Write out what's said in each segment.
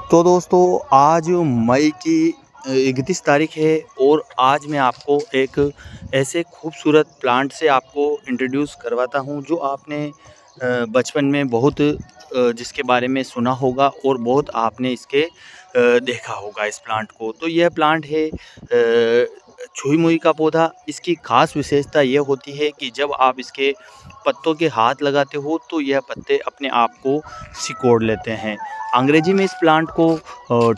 तो दोस्तों आज मई की 31 तारीख है और आज मैं आपको एक ऐसे खूबसूरत प्लांट से आपको इंट्रोड्यूस करवाता हूं जो आपने बचपन में बहुत जिसके बारे में सुना होगा और बहुत आपने इसके देखा होगा इस प्लांट को। तो यह प्लांट है छुई मुई का पौधा। इसकी खास विशेषता यह होती है कि जब आप इसके पत्तों के हाथ लगाते हो तो यह पत्ते अपने आप को सिकोड़ लेते हैं। अंग्रेजी में इस प्लांट को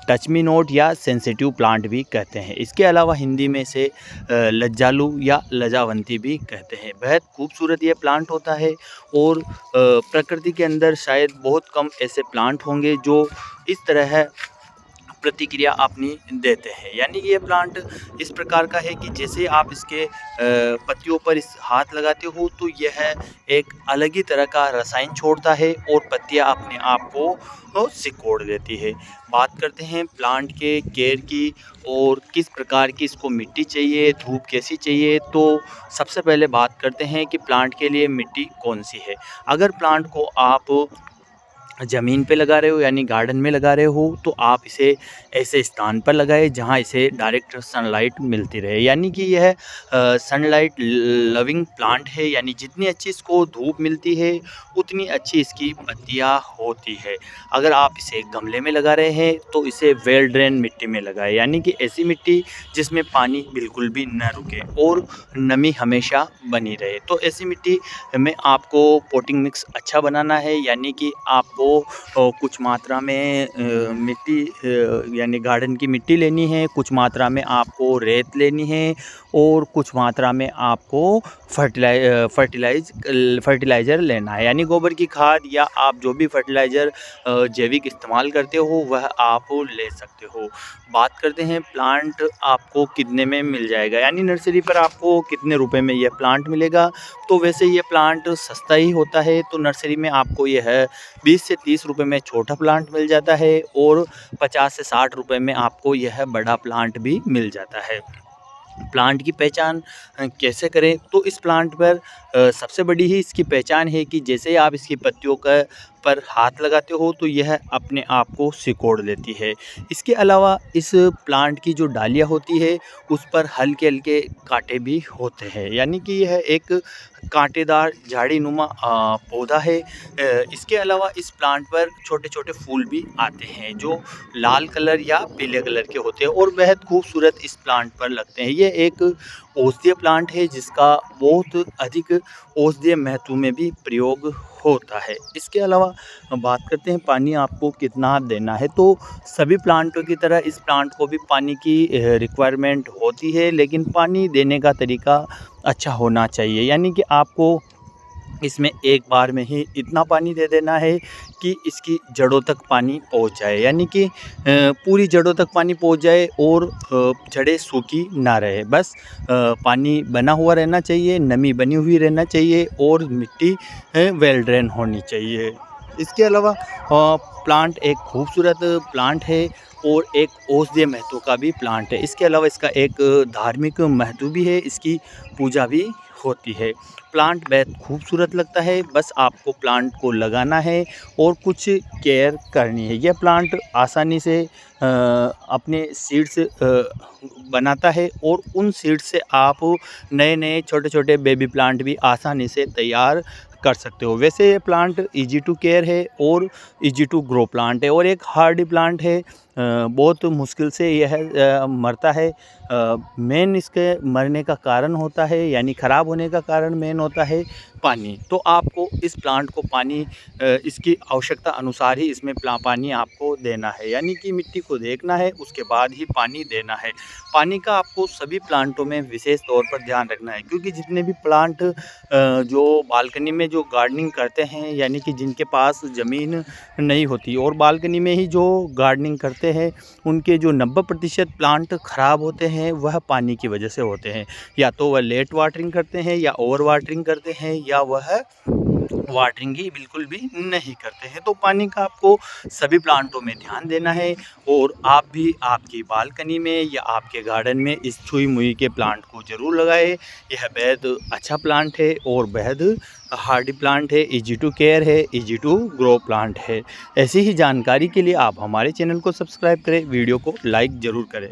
टच मी नॉट या सेंसिटिव प्लांट भी कहते हैं। इसके अलावा हिंदी में इसे लज्जालू या लजावंती भी कहते हैं। बेहद खूबसूरत ये प्लांट होता है और प्रकृति के अंदर शायद बहुत कम ऐसे प्लांट होंगे जो इस तरह प्रतिक्रिया अपनी देते हैं। यानी कि ये प्लांट इस प्रकार का है कि जैसे आप इसके पत्तियों पर इस हाथ लगाते हो तो यह एक अलग ही तरह का रसायन छोड़ता है और पत्तियां अपने आप को सिकोड़ देती है। बात करते हैं प्लांट के केयर की और किस प्रकार की इसको मिट्टी चाहिए, धूप कैसी चाहिए। तो सबसे पहले बात करते हैं कि प्लांट के लिए मिट्टी कौन सी है। अगर प्लांट को आप ज़मीन पे लगा रहे हो यानी गार्डन में लगा रहे हो तो आप इसे ऐसे स्थान पर लगाएं जहां इसे डायरेक्ट सनलाइट मिलती रहे। यानी कि यह सनलाइट लविंग प्लांट है, यानी जितनी अच्छी इसको धूप मिलती है उतनी अच्छी इसकी पत्तियां होती है। अगर आप इसे गमले में लगा रहे हैं तो इसे वेल ड्रेन मिट्टी में लगाएं, यानी कि ऐसी मिट्टी जिसमें पानी बिल्कुल भी न रुके और नमी हमेशा बनी रहे। तो ऐसी मिट्टी में आपको पोटिंग मिक्स अच्छा बनाना है, यानी कि आपको कुछ मात्रा में मिट्टी यानी गार्डन की मिट्टी लेनी है, कुछ मात्रा में आपको रेत लेनी है और कुछ मात्रा में आपको फर्टिलाइज़र लेना है, यानी गोबर की खाद या आप जो भी फर्टिलाइज़र जैविक इस्तेमाल करते हो वह आप ले सकते हो। बात करते हैं प्लांट आपको कितने में मिल जाएगा, यानी नर्सरी पर आपको कितने रुपए में यह प्लांट मिलेगा। तो वैसे ये प्लांट सस्ता ही होता है, तो नर्सरी में आपको यह 20 से 30 रुपए में छोटा प्लांट मिल जाता है और 50 से 60 रुपए में आपको यह बड़ा प्लांट भी मिल जाता है। प्लांट की पहचान कैसे करें, तो इस प्लांट पर सबसे बड़ी ही इसकी पहचान है कि जैसे आप इसकी पत्तियों का पर हाथ लगाते हो तो यह अपने आप को सिकोड़ लेती है। इसके अलावा इस प्लांट की जो डालियाँ होती है उस पर हल्के हल्के कांटे भी होते हैं, यानी कि यह एक कांटेदार झाड़ीनुमा पौधा है। इसके अलावा इस प्लांट पर छोटे छोटे फूल भी आते हैं जो लाल कलर या पीले कलर के होते हैं और बेहद खूबसूरत इस प्लांट पर लगते हैं। ये एक औषधीय प्लांट है जिसका बहुत अधिक औषधीय महत्व में भी प्रयोग होता है। इसके अलावा बात करते हैं पानी आपको कितना देना है, तो सभी प्लांटों की तरह इस प्लांट को भी पानी की रिक्वायरमेंट होती है, लेकिन पानी देने का तरीका अच्छा होना चाहिए। यानी कि आपको इसमें एक बार में ही इतना पानी दे देना है कि इसकी जड़ों तक पानी पहुंच जाए, यानी कि पूरी जड़ों तक पानी पहुंच जाए और जड़ें सूखी ना रहे। बस पानी बना हुआ रहना चाहिए, नमी बनी हुई रहना चाहिए और मिट्टी वेल ड्रेन होनी चाहिए। इसके अलावा प्लांट एक खूबसूरत प्लांट है और एक औषधीय महत्व का भी प्लांट है। इसके अलावा इसका एक धार्मिक महत्व भी है, इसकी पूजा भी होती है। प्लांट बेहद खूबसूरत लगता है, बस आपको प्लांट को लगाना है और कुछ केयर करनी है। यह प्लांट आसानी से अपने सीड्स बनाता है और उन सीड्स से आप नए नए छोटे छोटे बेबी प्लांट भी आसानी से तैयार कर सकते हो। वैसे ये प्लांट इजी टू केयर है और इजी टू ग्रो प्लांट है और एक हार्डी प्लांट है। बहुत मुश्किल से यह मरता है। मेन इसके मरने का कारण होता है, यानी ख़राब होने का कारण मेन होता है पानी। तो आपको इस प्लांट को पानी इसकी आवश्यकता अनुसार ही इसमें पानी आपको देना है, यानी कि मिट्टी को देखना है उसके बाद ही पानी देना है। पानी का आपको सभी प्लांटों में विशेष तौर पर ध्यान रखना है, क्योंकि जितने भी प्लांट जो बालकनी में जो गार्डनिंग करते हैं, यानी कि जिनके पास ज़मीन नहीं होती और बालकनी में ही जो गार्डनिंग करते हैं, उनके जो 90% प्लांट ख़राब होते हैं वह पानी की वजह से होते हैं। या तो वह लेट वाटरिंग करते हैं या ओवर वाटरिंग करते हैं या वह वाटरिंग ही बिल्कुल भी नहीं करते हैं। तो पानी का आपको सभी प्लांटों में ध्यान देना है और आप भी आपकी बालकनी में या आपके गार्डन में इस छुई मुई के प्लांट को ज़रूर लगाएं। यह बेहद अच्छा प्लांट है और बेहद हार्डी प्लांट है, इजी टू केयर है, इजी टू ग्रो प्लांट है। ऐसी ही जानकारी के लिए आप हमारे चैनल को सब्सक्राइब करें, वीडियो को लाइक ज़रूर करें।